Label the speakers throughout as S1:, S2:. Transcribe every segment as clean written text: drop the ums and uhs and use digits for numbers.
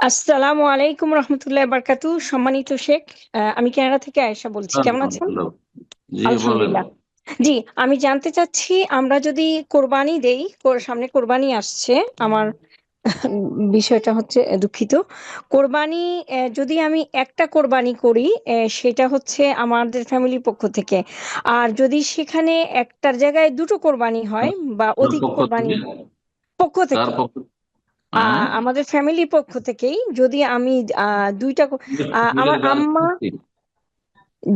S1: আসসালামু আলাইকুম রহমতুল্লাহ বারকাতু। সম্মানিত শেখ, আমি কানাডা থেকে আয়েশা বলছি। কেমন আছেন?
S2: হ্যালো। জি বলেন।
S1: আলহামদুলিল্লাহ। জি, আমি জানতে চাচ্ছি, আমরা যদি কোরবানি দেই, সামনে কোরবানি আসছে আমার। বিষয়টা হচ্ছে, দুঃখিত, কোরবানি যদি আমি একটা কোরবানি করি, সেটা হচ্ছে আমাদের ফ্যামিলির পক্ষ থেকে। আর যদি সেখানে একটার জায়গায় দুটো কোরবানি হয় বা
S2: কার
S1: অধিক
S2: পক্ষ
S1: কোরবানি
S2: থেকে?
S1: পক্ষ
S2: কার
S1: থেকে,
S2: পক্ষ? হ্যাঁ,
S1: আমাদের ফ্যামিলির পক্ষ থেকেই যদি আমি দুইটা আমার আম্মা,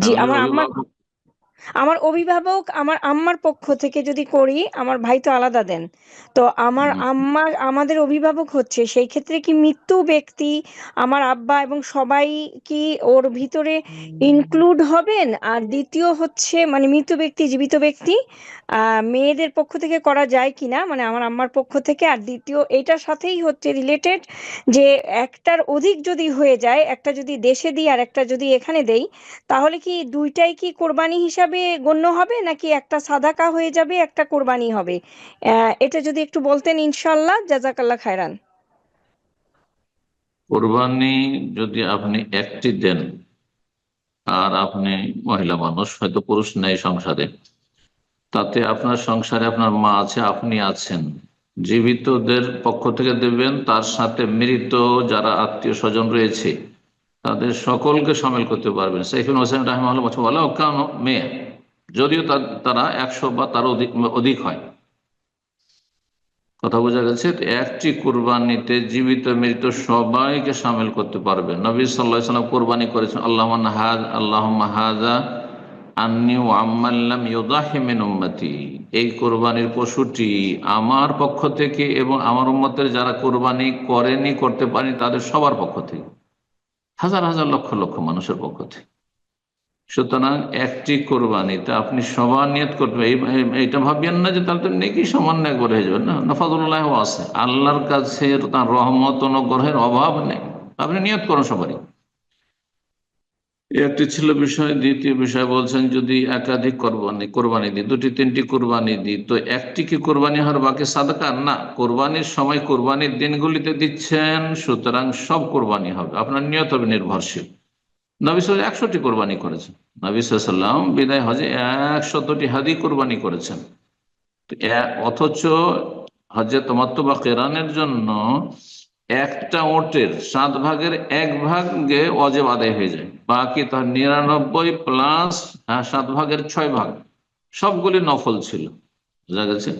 S1: জি,
S2: ফ্যামিলির
S1: আমার আম্মা,
S2: অভিভাবক।
S1: আমার অভিভাবক, আমার আম্মার পক্ষ থেকে যদি করি, আমার ভাই তো আলাদা দেন। তো আমার আম্মার, আমাদের অভিভাবক হচ্ছে, সেই ক্ষেত্রে কি মৃত্যু ব্যক্তি, আমার আব্বা এবং সবাই কি ওর ভিতরে ইনক্লুড হবেন? আর দ্বিতীয় হচ্ছে, মানে মৃত্যু ব্যক্তি, জীবিত ব্যক্তি, মেয়েদের পক্ষ থেকে করা যায় কিনা, মানে আমার আম্মার পক্ষ থেকে। আর দ্বিতীয়, এটার সাথেই হচ্ছে রিলেটেড, যে একটার অধিক যদি হয়ে যায়, একটা যদি দেশে দিই আর একটা যদি এখানে দেই, তাহলে কি দুইটাই কি কোরবানি হিসাবে গণ্য হবে, নাকি একটা সাদাকা হয়ে যাবে, একটা কোরবানি হবে? এটা যদি একটু বলতেন, ইনশাল্লাহ, জাজাকাল্লাহ খায়রান।
S2: কোরবানি যদি আপনি একটি দেন, আর আপনি মহিলা মানুষ, হয়তো পুরুষ নেই সংসারে, তাতে আপনার সংসারে আপনার মা আছে, আপনি আছেন, জীবিতদের পক্ষ থেকে দেবেন, তার সাথে মৃত যারা আত্মীয় স্বজন রয়েছে তাদের সকলকে সামিল করতে পারবেন। সাইফুল হোসেন রাহিমাহুল্লাহ বলে, কান মেয়ে, যদিও তারা 100 বা তার অধিক অধিক হয়। কথা বোঝা গেছে? তো একটি কুরবানিতে জীবিত মৃত সবাইকে সামিল করতে পারবেন। নবী সাল্লাল্লাহু আলাইহি ওয়াসাল্লাম কুরবানি করেছেন, আল্লাহুম্মা হাযা আন্নী ওয়া আম্মান লাম ইউদাহি মিন উম্মতি। এই কোরবানির পশুটি আমার পক্ষ থেকে এবং আমার উম্মতের যারা কোরবানি করেনি, করতে পারেনি, তাদের সবার পক্ষ থেকে, হাজার হাজার লক্ষ লক্ষ মানুষের পক্ষ থেকে। সুতরাং একটি কোরবানিতে আপনি সবার নিয়ত করবেন। এইটা ভাববেন না যে তাহলে তো নেকি সামান্য একবার হয়ে যাবে। না, নাফাদুল্লাহ আছে, আল্লাহর কাছে তার রহমত অনুগ্রহের অভাব নেই। আপনি নিয়ত করুন সবারই। একটি ছিল বিষয়। দ্বিতীয় বিষয় বলছেন, যদি একাধিক কোরবানি দিই, দুটি তিনটি কোরবানি দিই, তো একটি কি কোরবানি হওয়ার বাকি সাদাকা? না, কোরবানির সময় কোরবানির দিনগুলিতে দিচ্ছেন, সুতরাং সব কোরবানি হবে, আপনার নিয়ত হবে নির্ভরশীল। নবী সাল্লাল্লাহু 100টি কোরবানি করেছেন। নবী সাল্লাল্লাহু বিদায় হজে 100টি হাদি কোরবানি করেছেন। তো অথচ হজে তামাত্তু বা কেরানের জন্য একটা ওটের 7 ভাগের 1 ভাগে ওয়াজিব আদায় হয়ে যায়, বাকি তার 99 প্লাস 7 ভাগের 6 ভাগ সবগুলি নফল ছিল। বুঝা গেছে?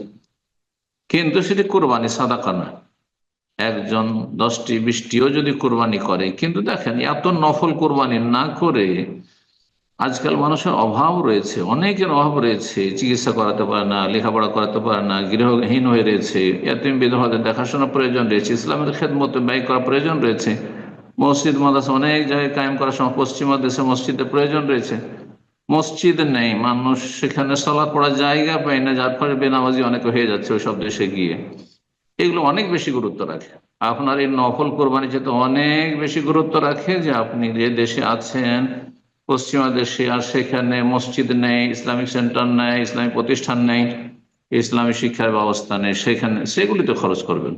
S2: কিন্তু সেটি কোরবানি, সাদাকা নয়। একজন 10টি 20টিও যদি কোরবানি করে, কিন্তু দেখেন এত নফল কোরবানি না করে, আজকাল মানুষের অভাব রয়েছে, অনেকের অভাব রয়েছে, চিকিৎসা করাতে পারে না, লেখাপড়া করাতে পারে না, গৃহহীন হয়ে রয়েছে, এতিম বিধবাদের দেখাশোনার প্রয়োজন রয়েছে, ইসলামের খেদমতে ব্যয় করার প্রয়োজন রয়েছে, মসজিদ মাদ্রাসা অনেক জায়গায় কায়েম করার সময় পশ্চিমা দেশে মসজিদের প্রয়োজন রয়েছে, মসজিদ নেই, মানুষ সেখানে সালাত পড়ার জায়গা পায় না, যার ফলে বেনামাজি অনেকে হয়ে যাচ্ছে ওই সব দেশে গিয়ে। এগুলো অনেক বেশি গুরুত্ব রাখে, আপনার এই নফল কোরবানি যেতে অনেক বেশি গুরুত্ব রাখে, যে আপনি যে দেশে আছেন, পশ্চিমা দেশে, আর সেখানে মসজিদ নেই, ইসলামিক সেন্টার নেই, ইসলামিক প্রতিষ্ঠান নেই, ইসলামী শিক্ষার ব্যবস্থা নেই, সেখানে সেগুলিতে খরচ করবেন।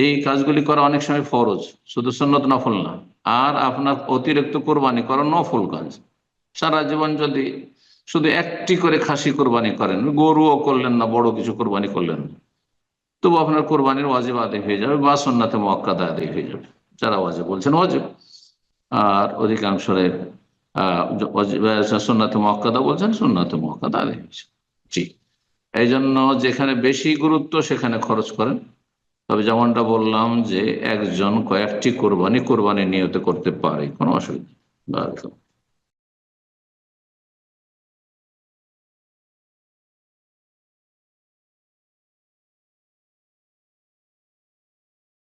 S2: এই কাজগুলি করা অনেক সময় ফরজ, শুধু সুন্নত, নফল না। আর আপনার অতিরিক্ত কোরবানি করা নফল কাজ। সারা জীবন যদি শুধু একটি করে খাসি কোরবানি করেন, গরুও করলেন না, বড় কিছু কোরবানি করলেন না, তবু আপনার কোরবানির ওয়াজিব আদায় হয়ে যাবে, বা সুন্নাতে মুআক্কাদা আদায় হয়ে যাবে। যারা ওয়াজিব বলছেন ওয়াজিব, আর অধিকাংশরে সুন্নাতে মুআক্কাদা বলছেন, সুন্নাতে মুআক্কাদা আদায় হয়েছে। জি, এই জন্য যেখানে বেশি গুরুত্ব সেখানে খরচ করেন। তবে যেমনটা বললাম, যে একজন কয়েকটি কোরবানি নিয়ত করতে পারে, কোনো অসুবিধা নেই।